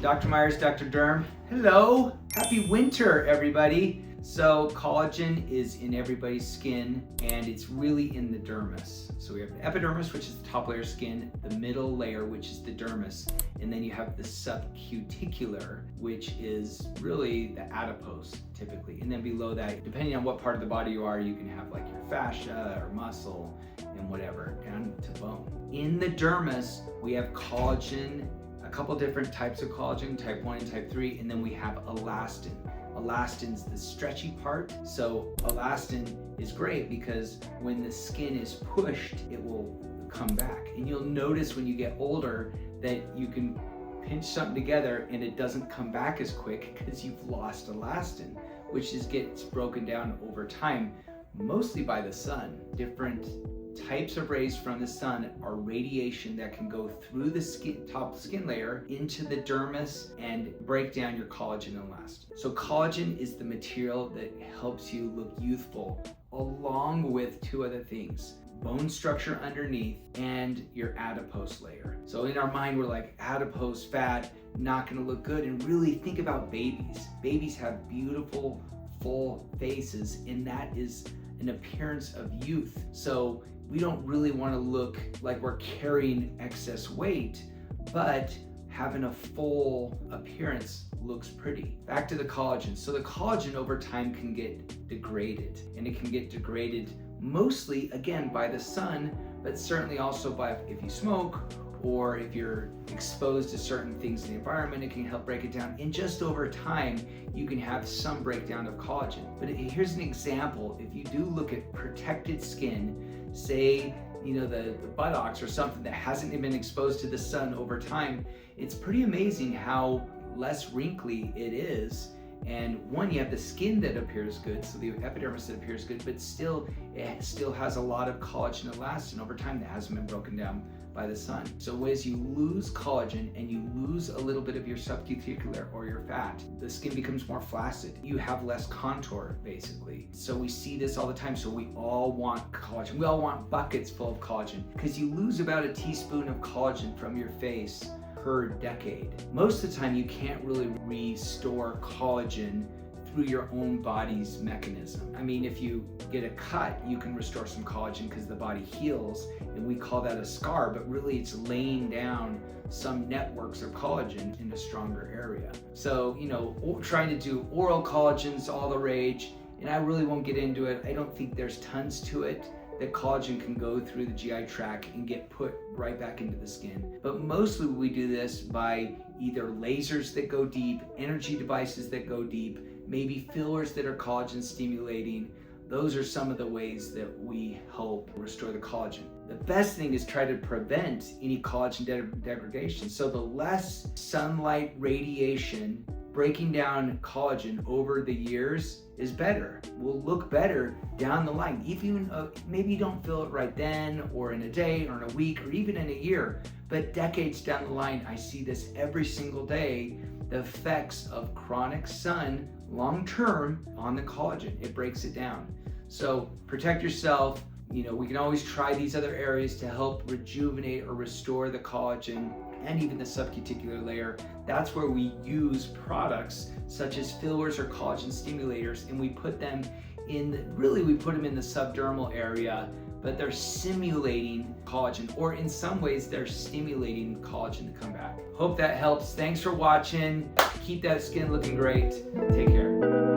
Dr. Myers, Dr. Derm. Hello, happy winter, everybody. So collagen is in everybody's skin, and it's really in the dermis. So we have the epidermis, which is the top layer of skin, the middle layer, which is the dermis, and then you have the subcuticular, which is really the adipose typically. And then below that, depending on what part of the body you are, you can have like your fascia or muscle and whatever, down to bone. In the dermis, we have collagen, a couple different types of collagen, type 1 and type 3, and then we have elastin. Elastin's the stretchy part. So elastin is great because when the skin is pushed, it will come back. And you'll notice when you get older that you can pinch something together and it doesn't come back as quick because you've lost elastin, which gets broken down over time, mostly by the sun. Different types of rays from the sun are radiation that can go through the top skin layer into the dermis and break down your collagen and elastin. So collagen is the material that helps you look youthful, along with two other things: bone structure underneath and your adipose layer. So in our mind, we're like, adipose fat, not gonna look good. And really think about babies. Babies have beautiful, full faces, and that is an appearance of youth. So we don't really want to look like we're carrying excess weight, but having a full appearance looks pretty. Back to the collagen. So the collagen over time can get degraded, and it can get degraded mostly, again, by the sun, but certainly also by if you smoke or if you're exposed to certain things in the environment, it can help break it down. And just over time, you can have some breakdown of collagen. But here's an example. If you do look at protected skin, say, the buttocks or something that hasn't been exposed to the sun over time, it's pretty amazing how less wrinkly it is. And one, you have the skin that appears good, so the epidermis that appears good, but it still has a lot of collagen and elastin over time that hasn't been broken down by the sun. So as you lose collagen and you lose a little bit of your subcuticular or your fat, the skin becomes more flaccid. You have less contour, basically. So we see this all the time. So we all want collagen. We all want buckets full of collagen because you lose about a teaspoon of collagen from your face per decade. Most of the time, you can't really restore collagen through your own body's mechanism. I mean, if you get a cut, you can restore some collagen because the body heals, and we call that a scar, but really it's laying down some networks of collagen in a stronger area. So, trying to do oral collagen's all the rage, and I really won't get into it. I don't think there's tons to it that collagen can go through the GI tract and get put right back into the skin. But mostly we do this by either lasers that go deep, energy devices that go deep, maybe fillers that are collagen stimulating. Those are some of the ways that we help restore the collagen. The best thing is try to prevent any collagen degradation. So the less sunlight radiation breaking down collagen over the years is better. Will look better down the line. Even maybe you don't feel it right then, or in a day, or in a week, or even in a year, but decades down the line, I see this every single day, the effects of chronic sun long-term on the collagen. It breaks it down. So protect yourself. We can always try these other areas to help rejuvenate or restore the collagen and even the subcuticular layer. That's where we use products such as fillers or collagen stimulators, and we put them in the subdermal area, but they're simulating collagen, or in some ways they're stimulating collagen to come back. Hope that helps. Thanks for watching. Keep that skin looking great. Take care.